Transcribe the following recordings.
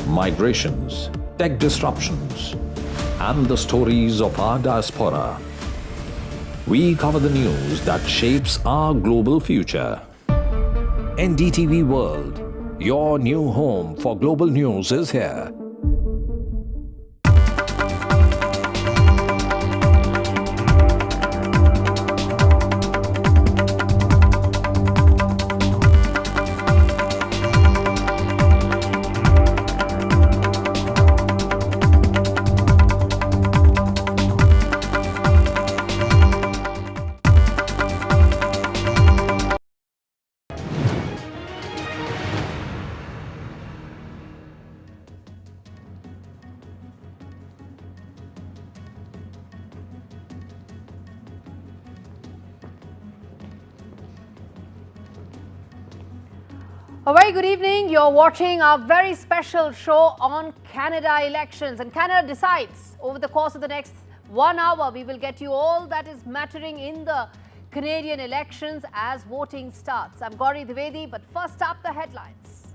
migrations, tech disruptions, and the stories of our diaspora. We cover the news that shapes our global future. NDTV World, your new home for global news, is here. A very good evening. You're watching our very special show on Canada elections, and Canada decides. Over the course of the next 1 hour, we will get you all that is mattering in the Canadian elections as voting starts. I'm Gauri Dwivedi, but first up, the headlines.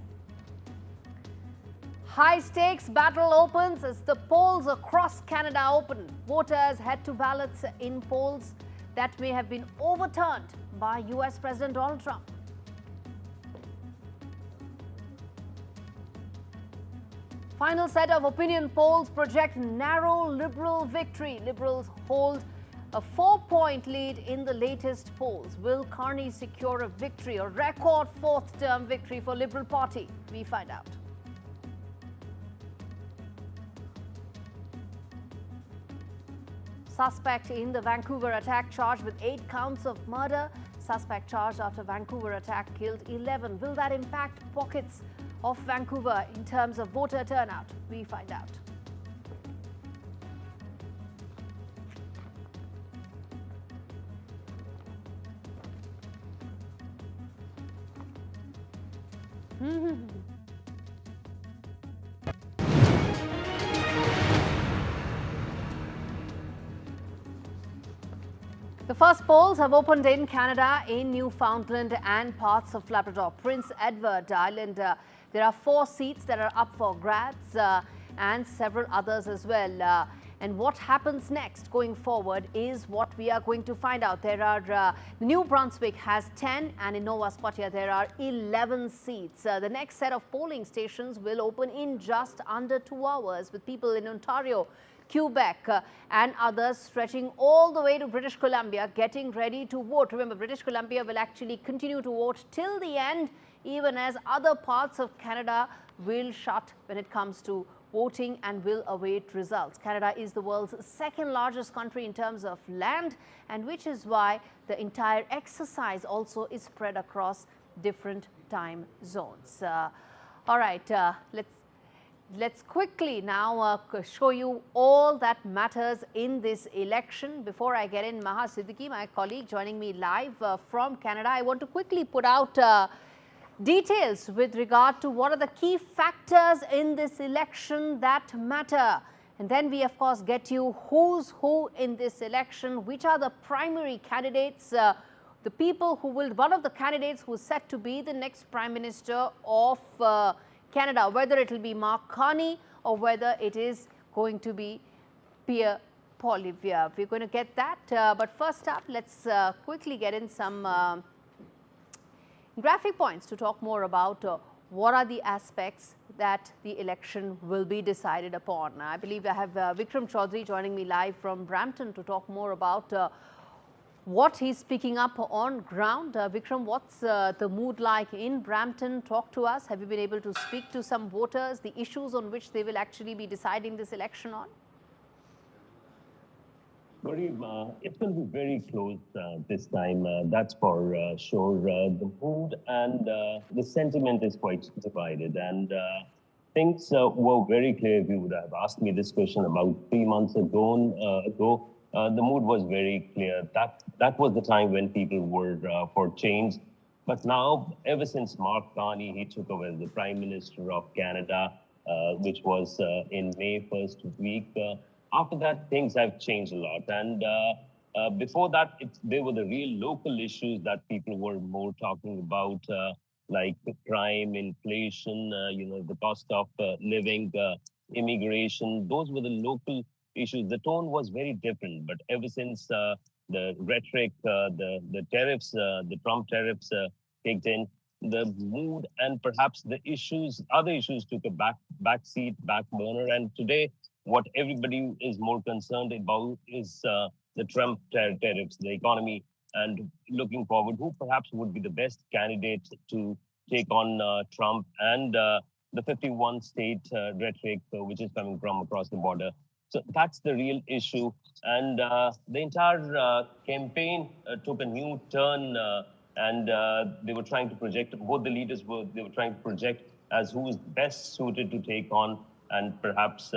High stakes battle opens as the polls across Canada open. Voters head to ballots in polls that may have been overturned by US President Donald Trump. Final set of opinion polls project narrow Liberal victory. Liberals hold a 4-point lead in the latest polls. Will Carney secure a victory, a record fourth-term victory for Liberal Party? We find out. Suspect in the Vancouver attack charged with 8 counts of murder. Suspect charged after Vancouver attack killed 11. Will that impact pockets of Vancouver in terms of voter turnout? We find out. The first polls have opened in Canada, in Newfoundland and parts of Labrador. Prince Edward Island, there are 4 seats that are up for grabs and several others as well. And what happens next going forward is what we are going to find out. There are, New Brunswick has 10 and in Nova Scotia there are 11 seats. The next set of polling stations will open in just under 2 hours, with people in Ontario, Quebec and others stretching all the way to British Columbia getting ready to vote. Remember, British Columbia will actually continue to vote till the end, even as other parts of Canada will shut when it comes to voting and will await results. Canada is the world's second largest country in terms of land, and which is why the entire exercise also is spread across different time zones. All right, let's quickly now show you all that matters in this election. Before I get in, Maha Siddiqui, my colleague, joining me live from Canada, I want to quickly put out details with regard to what are the key factors in this election that matter. And then we, of course, get you who's who in this election, which are the primary candidates, the people who will, one of the candidates who is set to be the next Prime Minister of Canada, whether it will be Mark Carney or whether it is going to be Pierre. Poilievre. We're going to get that. But first up, let's quickly get in some graphic points to talk more about what are the aspects that the election will be decided upon. I believe I have Vikram Chaudhary joining me live from Brampton to talk more about what he's picking up on ground. Vikram, what's the mood like in Brampton? Talk to us. Have you been able to speak to some voters, the issues on which they will actually be deciding this election on? It's going to be very close this time, that's for sure. The mood and the sentiment is quite divided, and things were very clear. If you would have asked me this question about 3 months ago, the mood was very clear. That was the time when people were for change. But now, ever since Mark Carney, he took over as the Prime Minister of Canada, which was in May first week, after that, things have changed a lot. And before that, there were the real local issues that people were more talking about, like crime, inflation, the cost of living, immigration. Those were the local issues. The tone was very different, but ever since the rhetoric, the tariffs, the Trump tariffs kicked in, the mood and perhaps the issues, other issues took a back seat, back burner. And today, what everybody is more concerned about is the Trump tariffs, the economy, and looking forward, who perhaps would be the best candidate to take on Trump and the 51 state rhetoric, which is coming from across the border. So that's the real issue. And the entire campaign took a new turn, and they were trying to project, both the leaders they were trying to project as who is best suited to take on and perhaps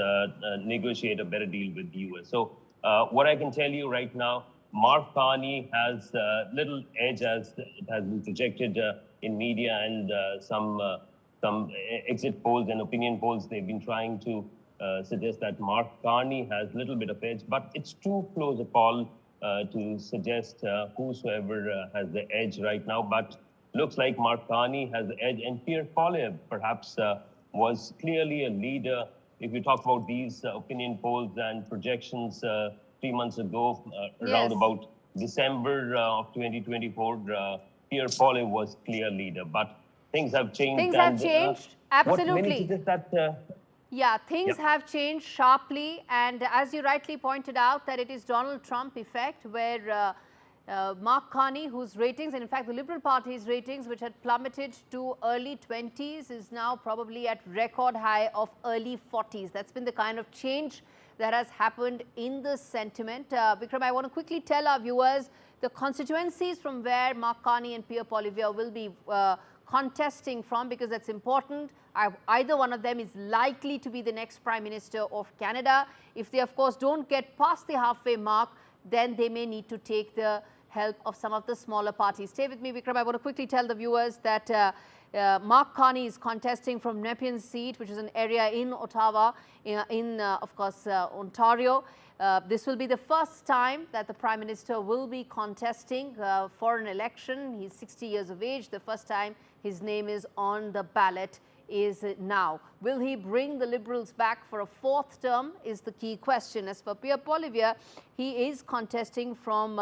negotiate a better deal with the US. So what I can tell you right now, Mark Carney has little edge as it has been projected in media and some exit polls and opinion polls. They've been trying to suggest that Mark Carney has a little bit of edge, but it's too close a call to suggest whosoever has the edge right now. But looks like Mark Carney has the edge, and Pierre perhaps was clearly a leader. If you talk about these opinion polls and projections 3 months ago, around about December of 2024, Pierre was clear leader, but things have changed. Things have changed, absolutely. What many suggest that yeah, things have changed sharply, and as you rightly pointed out, that it is Donald Trump effect, where Mark Carney, whose ratings, and in fact the Liberal Party's ratings, which had plummeted to early 20s, is now probably at record high of early 40s. That's been the kind of change that has happened in the sentiment. Vikram, I want to quickly tell our viewers the constituencies from where Mark Carney and Pierre Poilievre will be contesting from, because that's important. Either one of them is likely to be the next Prime Minister of Canada. If they, of course, don't get past the halfway mark, then they may need to take the help of some of the smaller parties. Stay with me, Vikram. I want to quickly tell the viewers that Mark Carney is contesting from Nepean's seat, which is an area in Ottawa, of course, Ontario. This will be the first time that the Prime Minister will be contesting for an election. He's 60 years of age. The first time his name is on the ballot is now. Will he bring the Liberals back for a fourth term is the key question. As for Pierre Poilievre, he is contesting from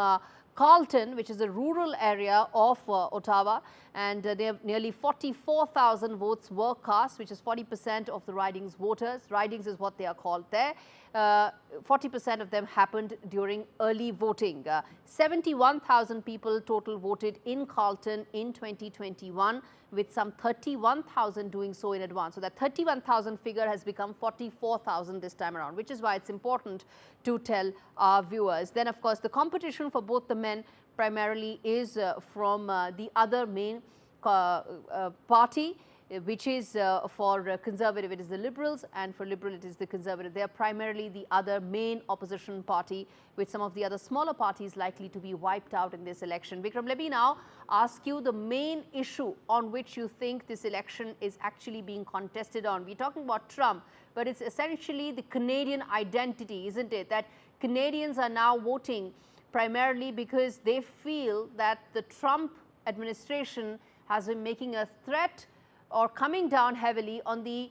Carleton, which is a rural area of Ottawa, and they have nearly 44,000 votes were cast, which is 40% of the riding's voters. Ridings is what they are called there. 40% of them happened during early voting. 71,000 people total voted in Carleton in 2021, with some 31,000 doing so in advance. So that 31,000 figure has become 44,000 this time around, which is why it's important to tell our viewers. Then, of course, the competition for both the men primarily is from the other main party, which is for Conservative, it is the Liberals, and for Liberal, it is the Conservative. They are primarily the other main opposition party, with some of the other smaller parties likely to be wiped out in this election. Vikram, let me now ask you the main issue on which you think this election is actually being contested on. We're talking about Trump, but it's essentially the Canadian identity, isn't it? That Canadians are now voting primarily because they feel that the Trump administration has been making a threat or coming down heavily on the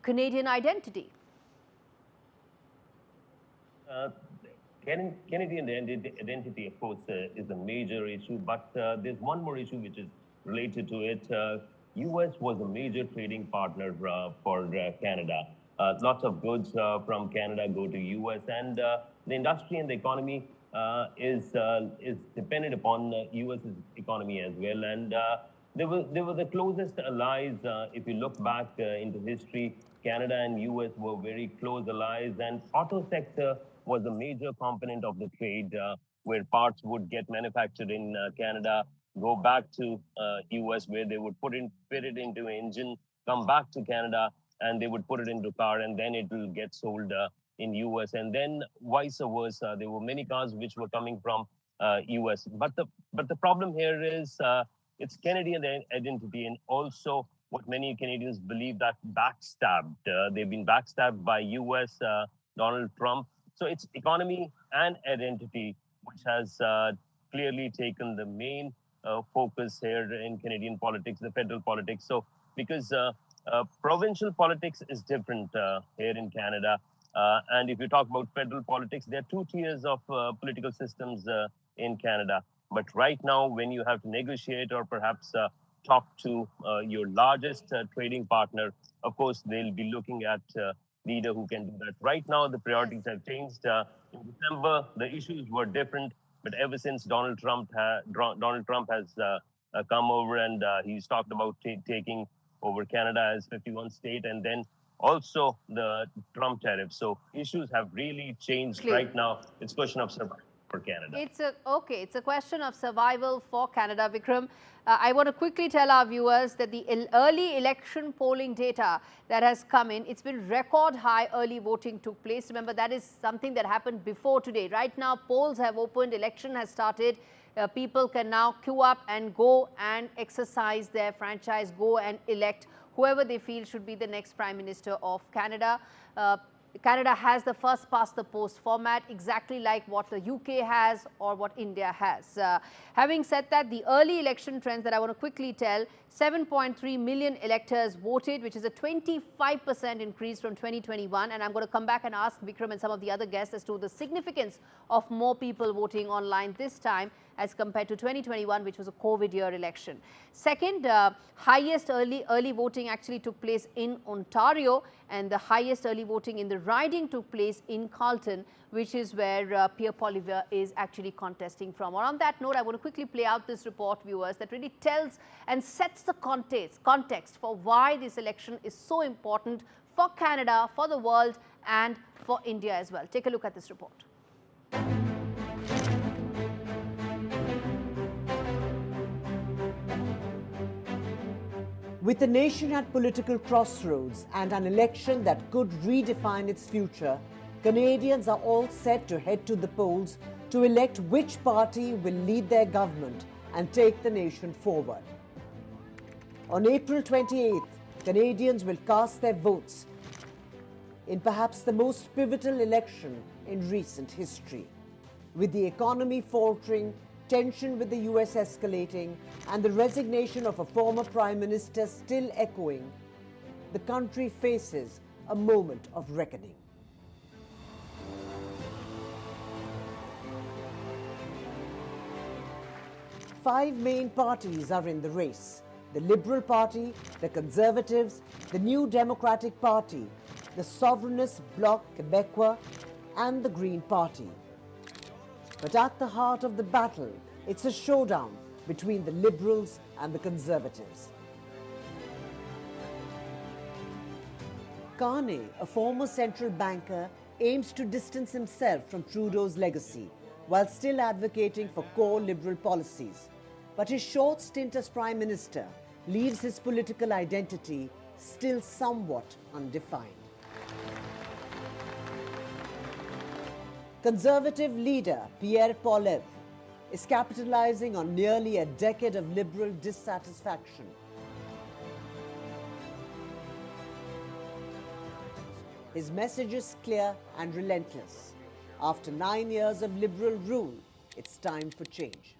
Canadian identity. Canadian identity, of course, is a major issue, but there's one more issue which is related to it. US was a major trading partner for Canada. Lots of goods from Canada go to US, and the industry and the economy is dependent upon US's economy as well. And they were the closest allies. If you look back into history, Canada and US were very close allies, and auto sector was a major component of the trade, where parts would get manufactured in Canada, go back to US, where they would fit it into an engine, come back to Canada, and they would put it into car, and then it will get sold in US, and then vice versa. There were many cars which were coming from US, but the problem here is it's Canadian identity, and also what many Canadians believe that backstabbed. They've been backstabbed by US, Donald Trump. So it's economy and identity which has clearly taken the main focus here in Canadian politics, the federal politics. So because provincial politics is different here in Canada. And if you talk about federal politics, there are two tiers of political systems in Canada. But right now, when you have to negotiate or perhaps talk to your largest trading partner, of course, they'll be looking at leader who can do that. Right now, the priorities have changed. In December, the issues were different, but ever since Donald Trump has come over and he's talked about taking over Canada as 51 state, and then also the Trump tariffs. So issues have really changed right now. It's a question of survival for Canada. It's a question of survival for Canada, Vikram. I want to quickly tell our viewers that the early election polling data that has come in, it's been record high early voting took place. Remember, that is something that happened before today. Right now, polls have opened, election has started. People can now queue up and go and exercise their franchise, go and elect whoever they feel should be the next Prime Minister of Canada. Canada has the first past the post format, exactly like what the UK has or what India has. Having said that, the early election trends that I want to quickly tell, 7.3 million electors voted, which is a 25% increase from 2021. And I'm going to come back and ask Vikram and some of the other guests as to the significance of more people voting online this time as compared to 2021, which was a COVID year election. Second, highest early voting actually took place in Ontario, and the highest early voting in the riding took place in Carleton, which is where Pierre Poilievre is actually contesting from. Or on that note, I want to quickly play out this report, viewers, that really tells and sets the context for why this election is so important for Canada, for the world, and for India as well. Take a look at this report. With the nation at political crossroads and an election that could redefine its future, Canadians are all set to head to the polls to elect which party will lead their government and take the nation forward. On April 28th, Canadians will cast their votes in perhaps the most pivotal election in recent history. With the economy faltering, tension with the US escalating, and the resignation of a former Prime Minister still echoing, the country faces a moment of reckoning. Five main parties are in the race: the Liberal Party, the Conservatives, the New Democratic Party, the Souverainist Bloc Québécois, and the Green Party. But at the heart of the battle, it's a showdown between the Liberals and the Conservatives. Carney, a former central banker, aims to distance himself from Trudeau's legacy while still advocating for core Liberal policies. But his short stint as Prime Minister leaves his political identity still somewhat undefined. Conservative leader Pierre is capitalizing on nearly a decade of Liberal dissatisfaction. His message is clear and relentless. After 9 years of Liberal rule, it's time for change.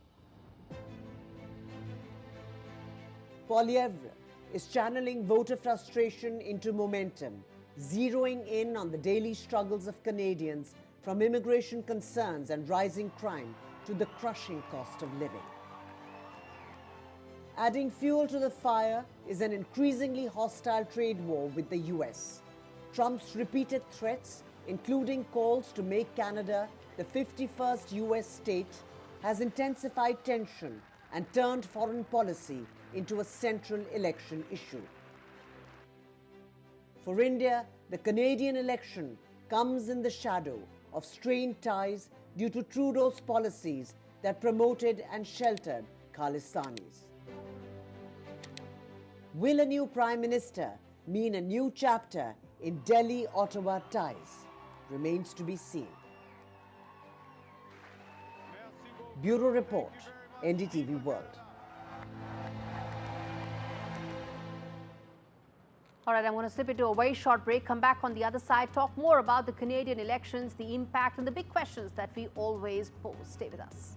Poilievre is channeling voter frustration into momentum, zeroing in on the daily struggles of Canadians, from immigration concerns and rising crime to the crushing cost of living. Adding fuel to the fire is an increasingly hostile trade war with the US. Trump's repeated threats, including calls to make Canada the 51st US state, has intensified tension and turned foreign policy into a central election issue. For India, the Canadian election comes in the shadow of strained ties due to Trudeau's policies that promoted and sheltered Khalistanis. Will a new Prime Minister mean a new chapter in Delhi-Ottawa ties? Remains to be seen. Bureau Report, NDTV World. All right, I'm going to slip into a very short break, come back on the other side, talk more about the Canadian elections, the impact, and the big questions that we always pose. Stay with us.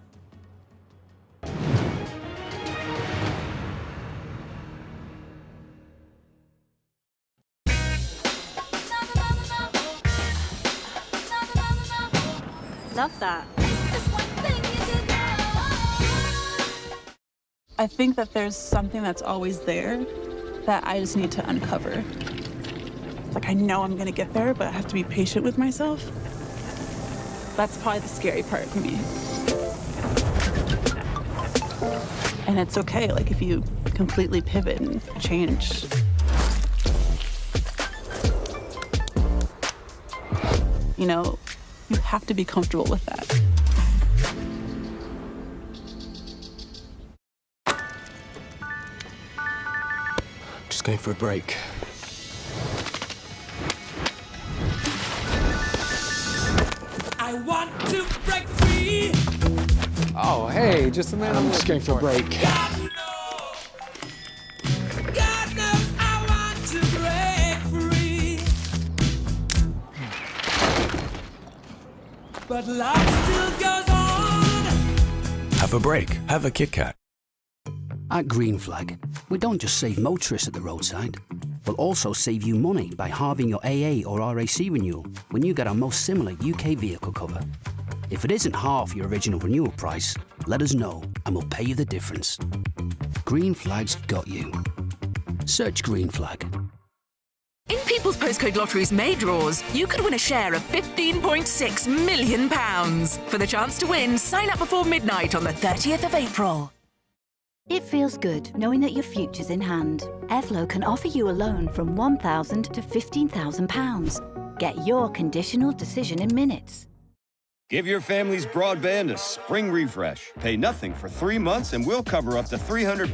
love that. I think that there's something that's always there that I just need to uncover. Like, I know I'm gonna get there, but I have to be patient with myself. That's probably the scary part for me. And it's okay, like, if you completely pivot and change. You know, you have to be comfortable with that. Just going for a break. I want to break free. Oh, hey, just a minute. I'm just going for a break. God knows I want to break free. But life still goes on. Have a break. Have a Kit Kat. At Green Flag, we don't just save motorists at the roadside, we'll also save you money by halving your AA or RAC renewal when you get our most similar UK vehicle cover. If it isn't half your original renewal price, let us know and we'll pay you the difference. Green Flag's got you. Search Green Flag. In People's Postcode Lottery's May draws, you could win a share of £15.6 million. For the chance to win, sign up before midnight on the 30th of April. It feels good knowing that your future's in hand. EFLO can offer you a loan from £1,000 to £15,000. Get your conditional decision in minutes. Give your family's broadband a spring refresh. Pay nothing for 3 months and we'll cover up to £300